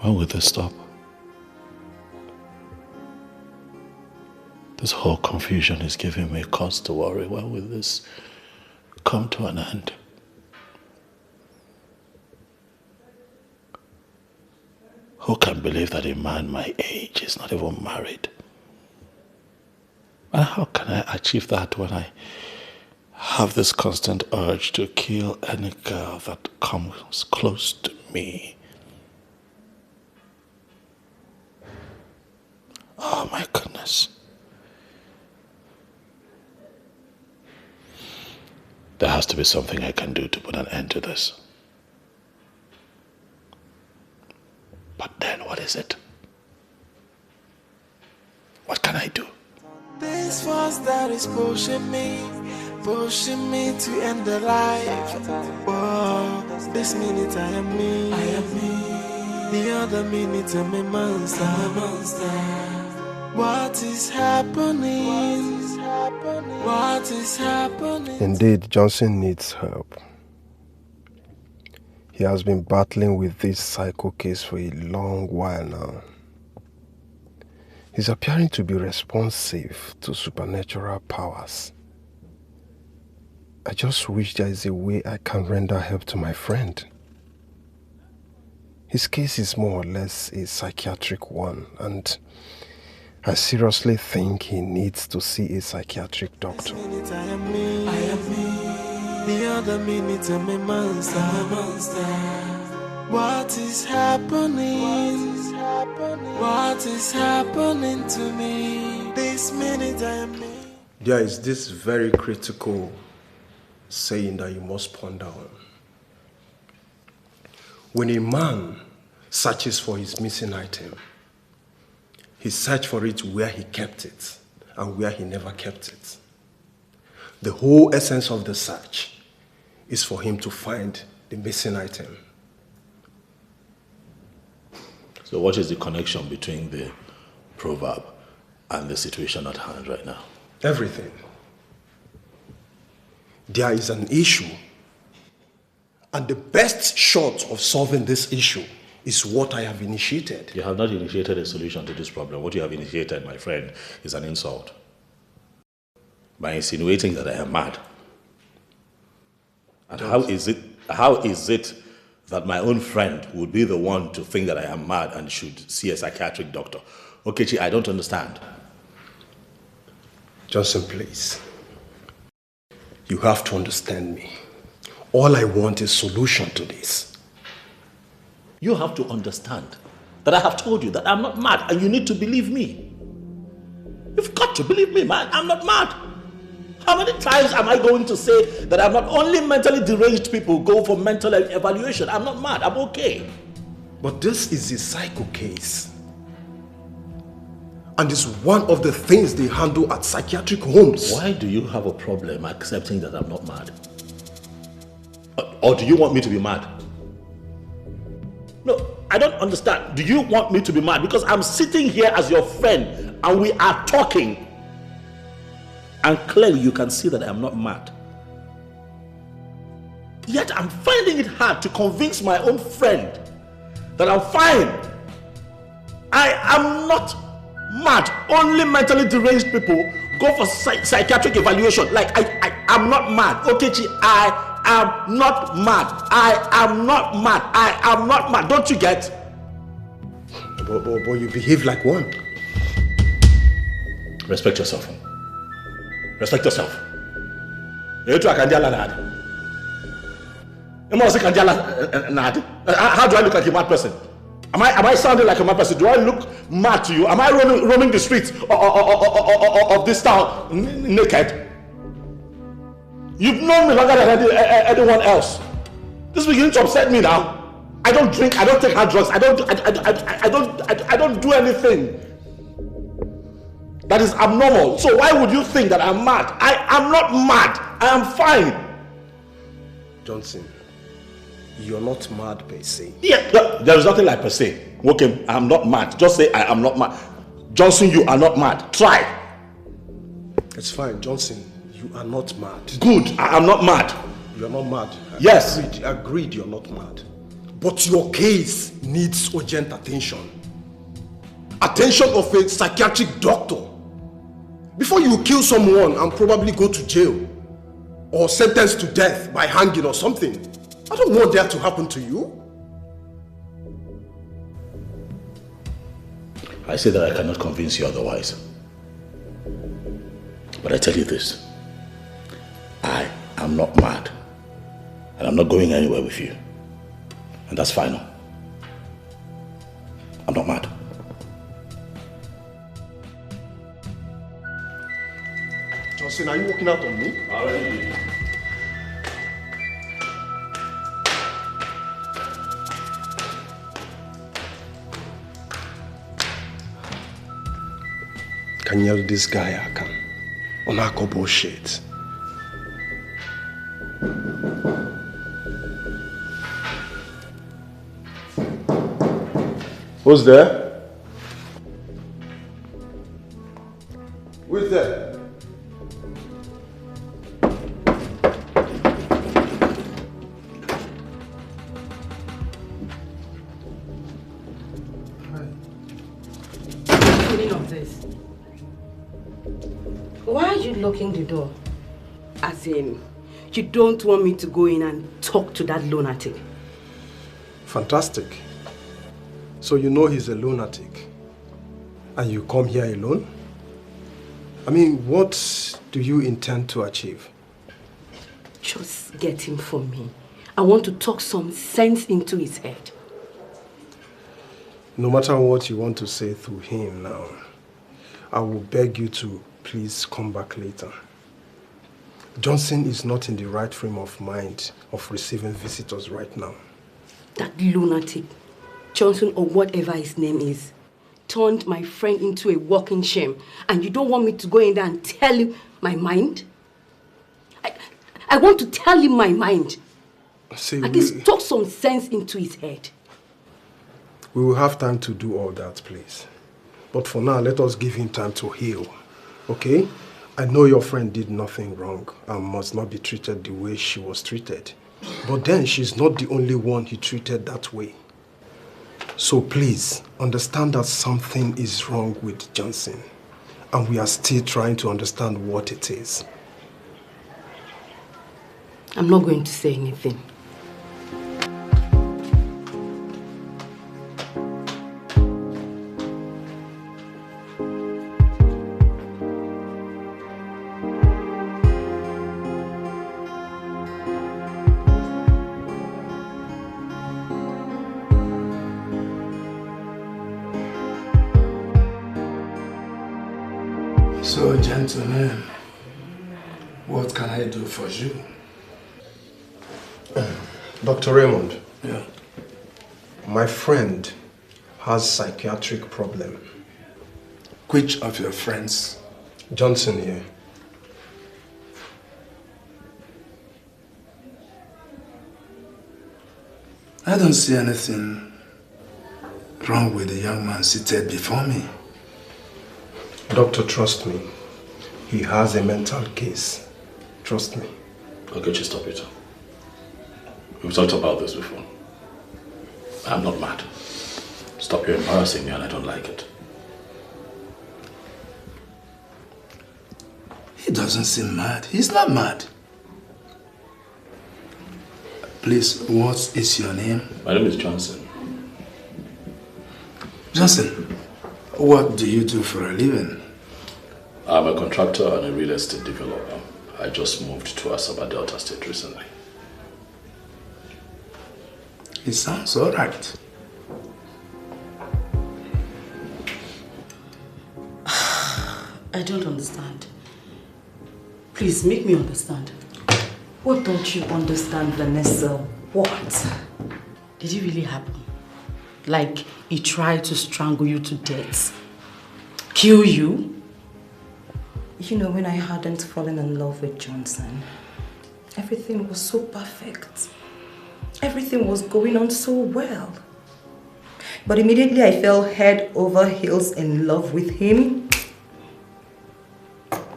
When will this stop? This whole confusion is giving me cause to worry. When will this come to an end? Who can believe that a man my age is not even married? And how can I achieve that when I have this constant urge to kill any girl that comes close to me? Oh my goodness. There has to be something I can do to put an end to this. But then what is it? What can I do? This force that is pushing me to end the life. Whoa, this minute I am me. The other minute I'm a monster. What is happening? What is happening? Indeed, Johnson needs help. He has been battling with this psycho case for a long while now. He's appearing to be responsive to supernatural powers. I just wish there is a way I can render help to my friend. His case is more or less a psychiatric one, and I seriously think he needs to see a psychiatric doctor. I am me. The other minute I'm a monster. What is happening? What is happening to me? This minute I am me. There is this very critical saying that you must ponder on. When a man searches for his missing item, he searches for it where he kept it and where he never kept it. The whole essence of the search is for him to find the missing item. So what is the connection between the proverb and the situation at hand right now? Everything. There is an issue, and the best shot of solving this issue is what I have initiated. You have not initiated a solution to this problem. What you have initiated, my friend, is an insult. By insinuating that I am mad. And how is it that my own friend would be the one to think that I am mad and should see a psychiatric doctor? Ukeje, I don't understand. Johnson, please. You have to understand me. All I want is solution to this. You have to understand that I have told you that I'm not mad, and you need to believe me. You've got to believe me, man. I'm not mad. How many times am I going to say that I'm not only mentally deranged people go for mental evaluation? I'm not mad. I'm okay. But this is a psycho case. And it's one of the things they handle at psychiatric homes. Why do you have a problem accepting that I'm not mad? Or do you want me to be mad? No, I don't understand. Do you want me to be mad? Because I'm sitting here as your friend and we are talking. And clearly you can see that I am not mad. Yet I'm finding it hard to convince my own friend that I'm fine. I am not mad. Only mentally deranged people go for psychiatric evaluation. Like, I'm not mad. Ukeje, I am not mad. I am not mad. I am not mad. Don't you get? But you behave like one. Respect yourself. Respect yourself. How do I look like a mad person? Am I sounding like a mad person? Do I look mad to you? Am I roaming the streets of this town naked? You've known me longer than anyone else. This is beginning to upset me now. I don't drink. I don't take hard drugs. I don't do anything that is abnormal. So why would you think that I'm mad? I am not mad. I am fine. Johnson, you're not mad per se. Yeah, there is nothing like per se. Okay, I'm not mad. Just say I am not mad. Johnson, you are not mad. Try. It's fine, Johnson. You are not mad. Good. I am not mad. You're not mad. Yes. Agreed, you're not mad. But your case needs urgent attention. Attention of a psychiatric doctor. Before you kill someone and probably go to jail or sentenced to death by hanging or something. I don't want that to happen to you. I say that I cannot convince you otherwise. But I tell you this. I am not mad. And I'm not going anywhere with you. And that's final. I'm not mad. Johnson, are you walking out on me? Already. Can you yell this guy I can? Onako bullshit. Who's there? Who's there? Why are you locking the door? As in, you don't want me to go in and talk to that lunatic? Fantastic. So you know he's a lunatic. And you come here alone? I mean, what do you intend to achieve? Just get him for me. I want to talk some sense into his head. No matter what you want to say to him now, I will beg you to please come back later. Johnson is not in the right frame of mind of receiving visitors right now. That lunatic, Johnson or whatever his name is, turned my friend into a walking shame. And you don't want me to go in there and tell him my mind? I want to tell him my mind. See, at least talk some sense into his head. We will have time to do all that, please. But for now, let us give him time to heal. Okay? I know your friend did nothing wrong and must not be treated the way she was treated. But then she's not the only one he treated that way. So please, understand that something is wrong with Johnson. And we are still trying to understand what it is. I'm not going to say anything. So, gentlemen, what can I do for you? Dr. Raymond. Yeah. My friend has psychiatric problem. Which of your friends? Johnson here. I don't see anything wrong with the young man seated before me. Doctor, trust me. He has a mental case. Trust me. Okay, just stop it. We've talked about this before. I'm not mad. Stop, you're embarrassing me and I don't like it. He doesn't seem mad. He's not mad. Please, what is your name? My name is Johnson. Johnson, what do you do for a living? I'm a contractor and a real estate developer. I just moved to Asaba Delta State recently. It sounds all right. I don't understand. Please, make me understand. What don't you understand, Vanessa? What? Did it really happen? Like he tried to strangle you to death? Kill you? You know, when I hadn't fallen in love with Johnson, everything was so perfect. Everything was going on so well. But immediately I fell head over heels in love with him.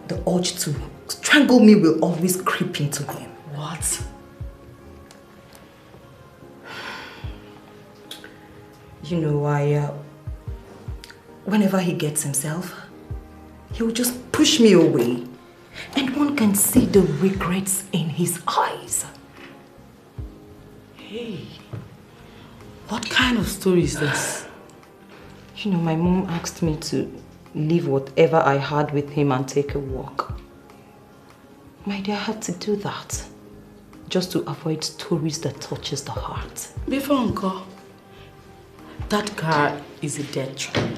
The urge to strangle me will always creep into him. What? You know, whenever he gets himself, he will just push me away. And one can see the regrets in his eyes. Hey, what kind of story is this? You know, my mom asked me to leave whatever I had with him and take a walk. My dear, I had to do that. Just to avoid stories that touches the heart. Before Uncle, that car is a dead tree.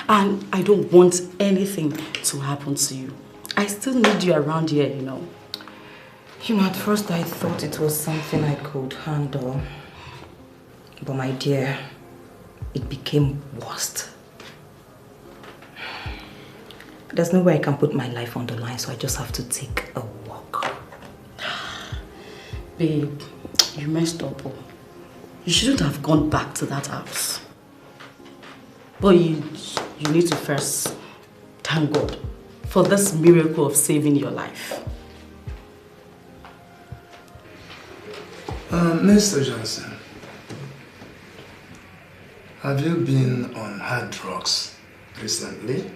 And I don't want anything to happen to you. I still need you around here, you know. You know, at first I thought it was something I could handle. But my dear, it became worse. There's no way I can put my life on the line, so I just have to take a walk. Babe, you messed up. You shouldn't have gone back to that house. But you need to first thank God for this miracle of saving your life. Mr. Johnson, have you been on hard drugs recently?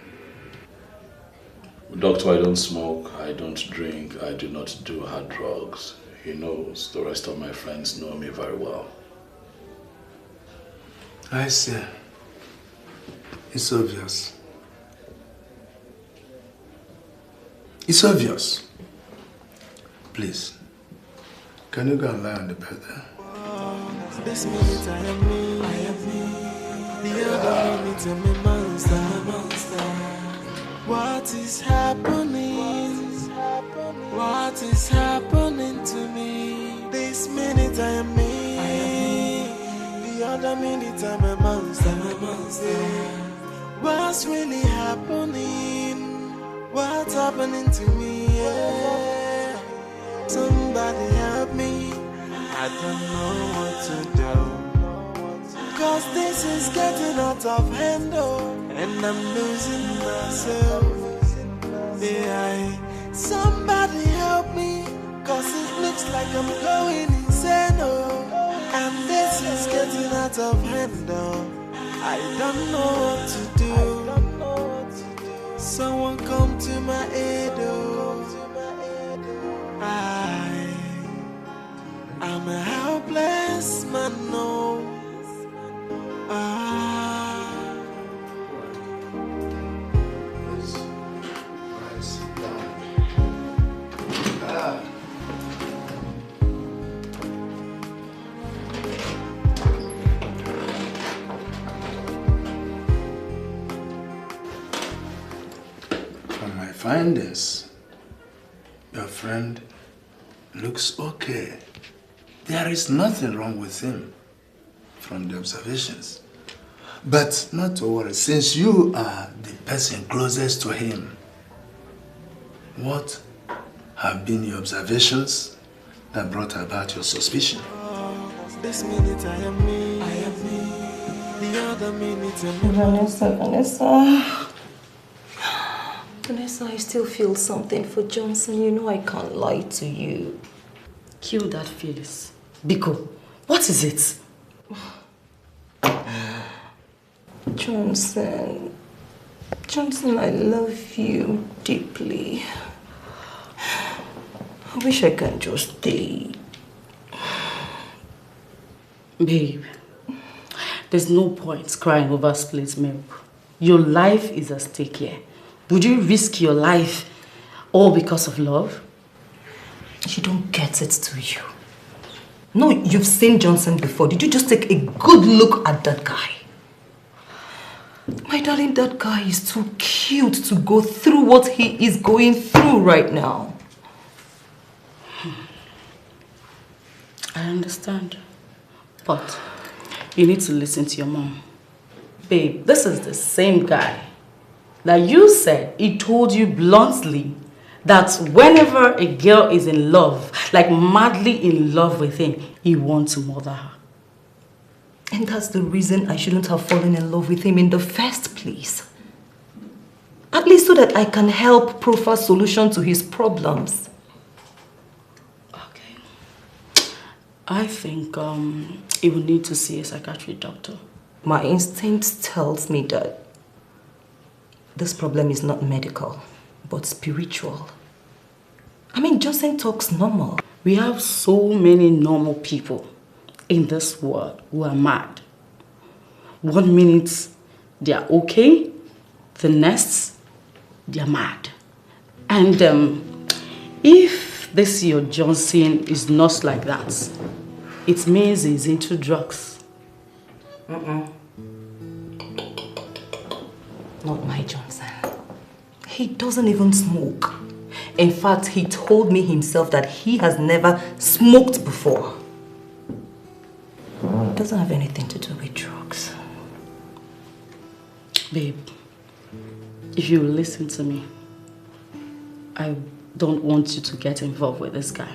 Doctor, I don't smoke, I don't drink, I do not do hard drugs. He knows, the rest of my friends know me very well. I see. It's obvious. It's obvious. Please, can you go and lie on the bed there? This minute I am me. The other minute I'm a monster. What is happening? What is happening to me? This minute I am me. The other minute I'm a monster. What's really happening? What's happening to me? Yeah. Somebody help me. I don't know what to do. Cause this is getting out of hand, and I'm losing myself. Yeah, somebody help me. Cause it looks like I'm going insane, and this is getting out of hand, I don't know what to do. Someone come to my aid, I'm a helpless man, no. From my findings, your friend looks okay. There is nothing wrong with him from the observations. But not to worry, since you are the person closest to him, what have been your observations that brought about your suspicion? This minute I am me. The other minute I'm Vanessa, I still feel something for Johnson. You know I can't lie to you. Kill that face. Biko, what is it? Johnson, I love you deeply. I wish I can just stay. Babe, there's no point crying over spilled milk. Your life is at stake here. Would you risk your life all because of love? You don't get it, do you? No, you've seen Johnson before. Did you just take a good look at that guy? My darling, that guy is too cute to go through what he is going through right now. I understand. But you need to listen to your mom. Babe, this is the same guy that you said he told you bluntly that whenever a girl is in love, like madly in love with him, he wants to murder her. And that's the reason I shouldn't have fallen in love with him in the first place. At least so that I can help proffer solution to his problems. Okay. I think he will need to see a psychiatric doctor. My instinct tells me that this problem is not medical, but spiritual. I mean, Johnson talks normal. We have so many normal people in this world who are mad. 1 minute they are okay, the next they are mad. And if this your Johnson is not like that, it means he's into drugs. Not my Johnson. He doesn't even smoke. In fact, he told me himself that he has never smoked before. It doesn't have anything to do with drugs. Babe, if you listen to me, I don't want you to get involved with this guy.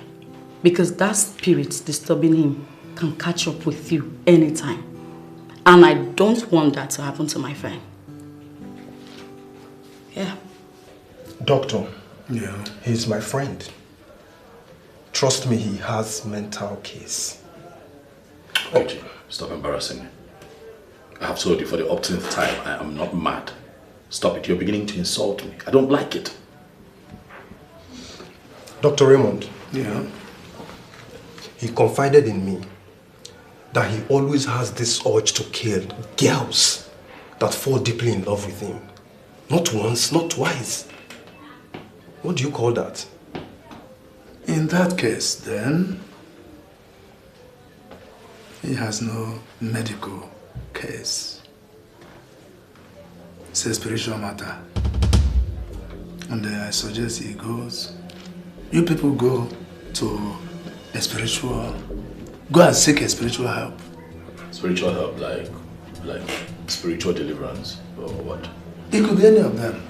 Because that spirit disturbing him can catch up with you anytime. And I don't want that to happen to my friend. Yeah. Doctor. Yeah. He's my friend. Trust me, he has mental case. Okay, stop embarrassing me. I have told you for the upteenth time, I am not mad. Stop it, you're beginning to insult me. I don't like it. Dr. Raymond. Yeah. He confided in me that he always has this urge to kill girls that fall deeply in love with him. Not once, not twice. What do you call that? In that case, then, he has no medical case. It's a spiritual matter. And I suggest he goes. You people go to a spiritual, go and seek a spiritual help. Spiritual help, like spiritual deliverance, or what? It could be any of them,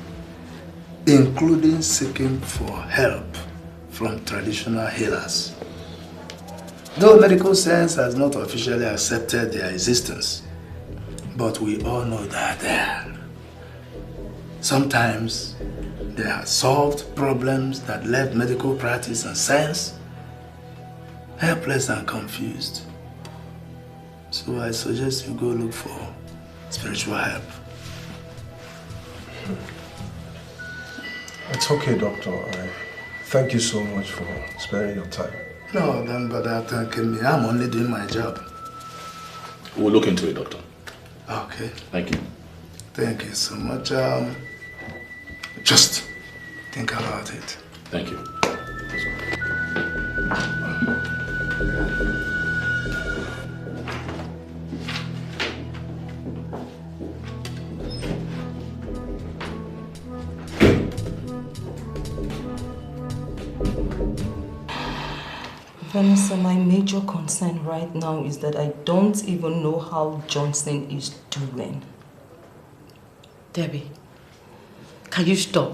including seeking for help from traditional healers. Though medical science has not officially accepted their existence, but we all know that there. Sometimes they have solved problems that left medical practice and science helpless and confused. So I suggest you go look for spiritual help. It's okay, doctor. Thank you so much for sparing your time. No, don't bother thanking me. I'm only doing my job. We'll look into it, doctor. Okay. Thank you. Thank you so much. Just think about it. Thank you. Vanessa, my major concern right now is that I don't even know how Johnson is doing. Debbie, can you stop?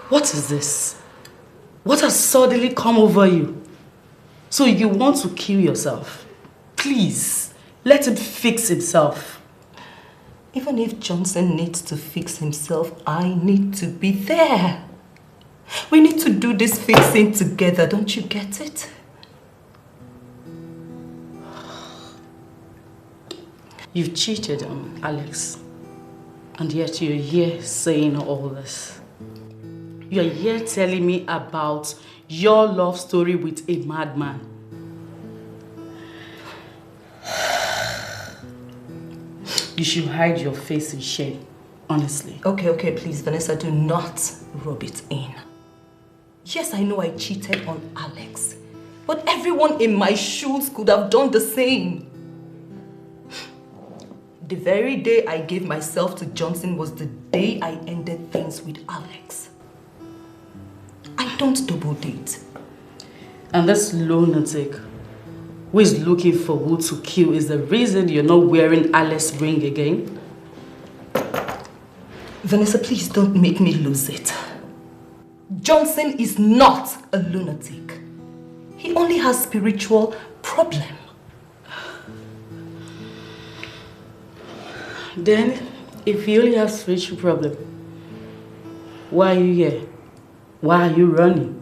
What is this? What has suddenly come over you? So you want to kill yourself? Please, let him fix himself. Even if Johnson needs to fix himself, I need to be there. We need to do this fixing together, don't you get it? You've cheated on Alex, and yet you're here saying all this. You're here telling me about your love story with a madman. You should hide your face in shame, honestly. Okay, please, Vanessa, do not rub it in. Yes, I know I cheated on Alex, but everyone in my shoes could have done the same. The very day I gave myself to Johnson was the day I ended things with Alex. I don't double date. And this lunatic who is looking for who to kill is the reason you're not wearing Alex's ring again? Vanessa, please don't make me lose it. Johnson is not a lunatic. He only has spiritual problem. Then, if you only have spiritual problem, why are you here? Why are you running?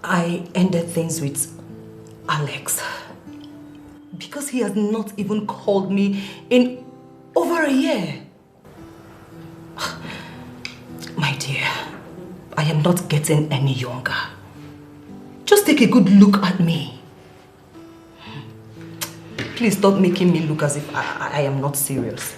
I ended things with Alex. Because he has not even called me in over a year. My dear, I am not getting any younger. Just take a good look at me. Please stop making me look as if I am not serious.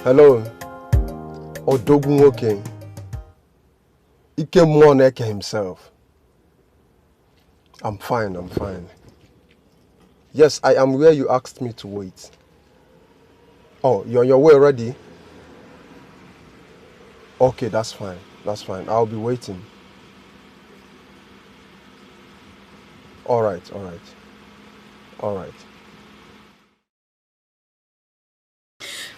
Hello, Nwokoye. Iyke himself. I'm fine. Yes, I am where you asked me to wait. Oh, you're on your way already? Okay, that's fine. I'll be waiting. All right.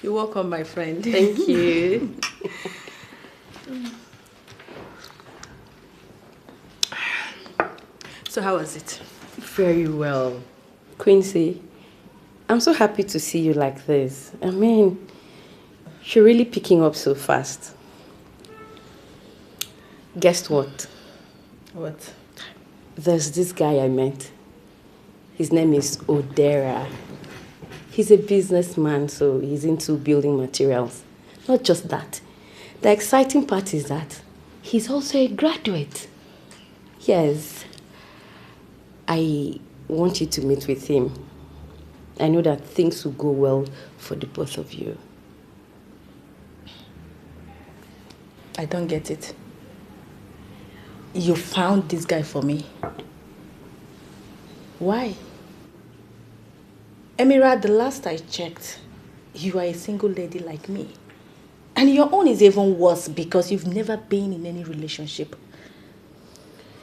You're welcome, my friend. Thank you. So how was it? Very well. Quincy, I'm so happy to see you like this. I mean, you're really picking up so fast. Guess what? What? There's this guy I met. His name is Odera. He's a businessman, so he's into building materials. Not just that. The exciting part is that he's also a graduate. Yes. I want you to meet with him. I know that things will go well for the both of you. I don't get it. You found this guy for me. Why? Emira, the last I checked, you are a single lady like me. And your own is even worse because you've never been in any relationship.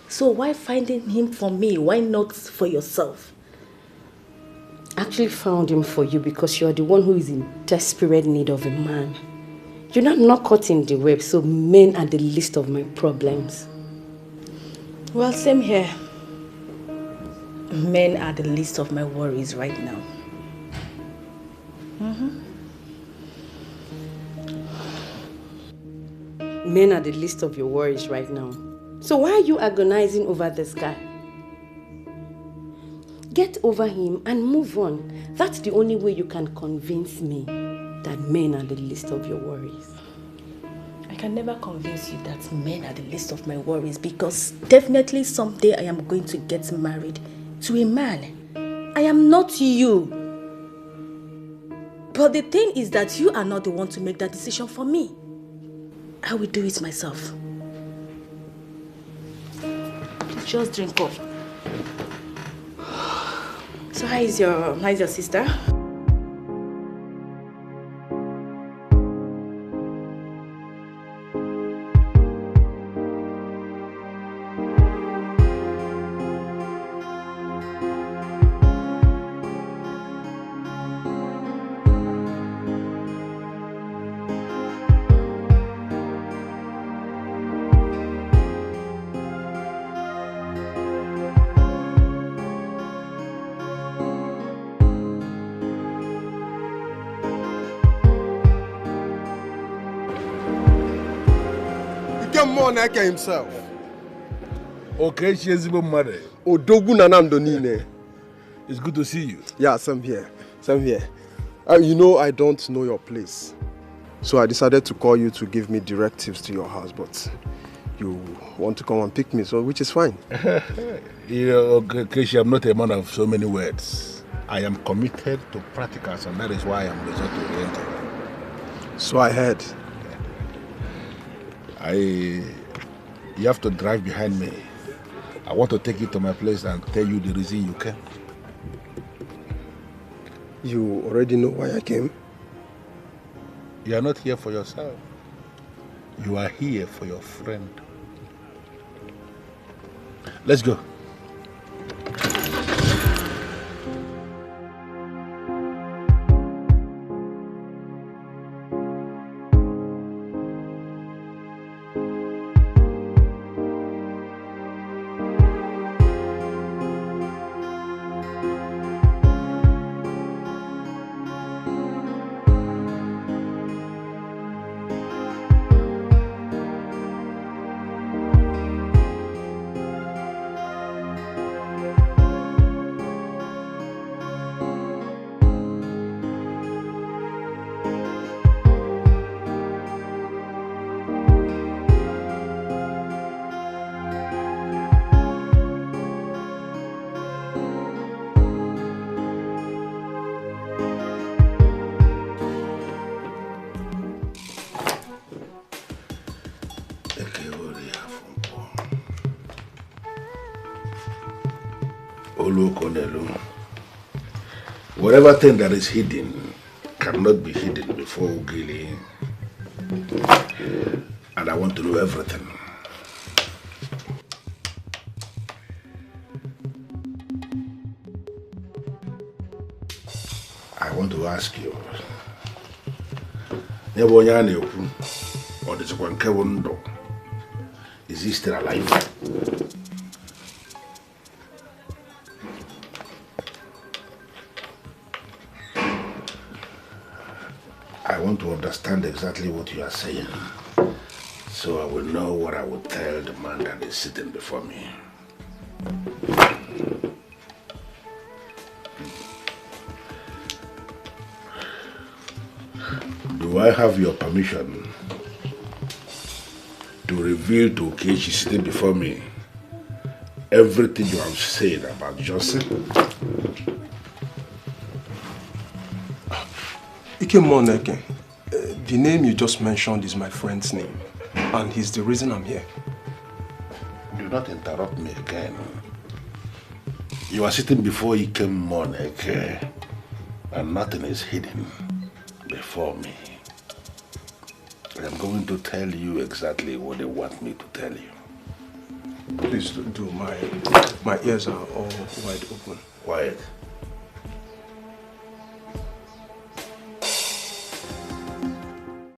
So why finding him for me? Why not for yourself? I actually found him for you because you're the one who is in desperate need of a man. You're not caught in the web, so men are the least of my problems. Well, same here. Men are the least of my worries right now. Men are the least of your worries right now. So why are you agonizing over this guy? Get over him and move on. That's the only way you can convince me that men are the least of your worries. I can never convince you that men are the least of my worries because definitely someday I am going to get married to a man. I am not you. But the thing is that you are not the one to make that decision for me. I will do it myself. Please just drink up. So how is your sister? Iyke himself. Okay, she is even mother. It's good to see you. Yeah, same here. You know I don't know your place. So I decided to call you to give me directives to your house, but you want to come and pick me, so which is fine. You know, Keshi, I'm not a man of so many words. I am committed to practicals, and that is why I am result-oriented. So I heard. You have to drive behind me. I want to take you to my place and tell you the reason you came. You already know why I came? You are not here for yourself. You are here for your friend. Let's go. Whatever thing that is hidden cannot be hidden before Ugili. And I want to know everything. I want to ask you. Is he still alive? I want to understand exactly what you are saying, so I will know what I will tell the man that is sitting before me. Do I have your permission to reveal to Ukeje sitting before me everything you have said about Joseph? Ike, the name you just mentioned is my friend's name, and he's the reason I'm here. Do not interrupt me again. You are sitting before Ike Moneke, and nothing is hidden before me. I'm going to tell you exactly what they want me to tell you. Please do. My ears are all wide open. Quiet.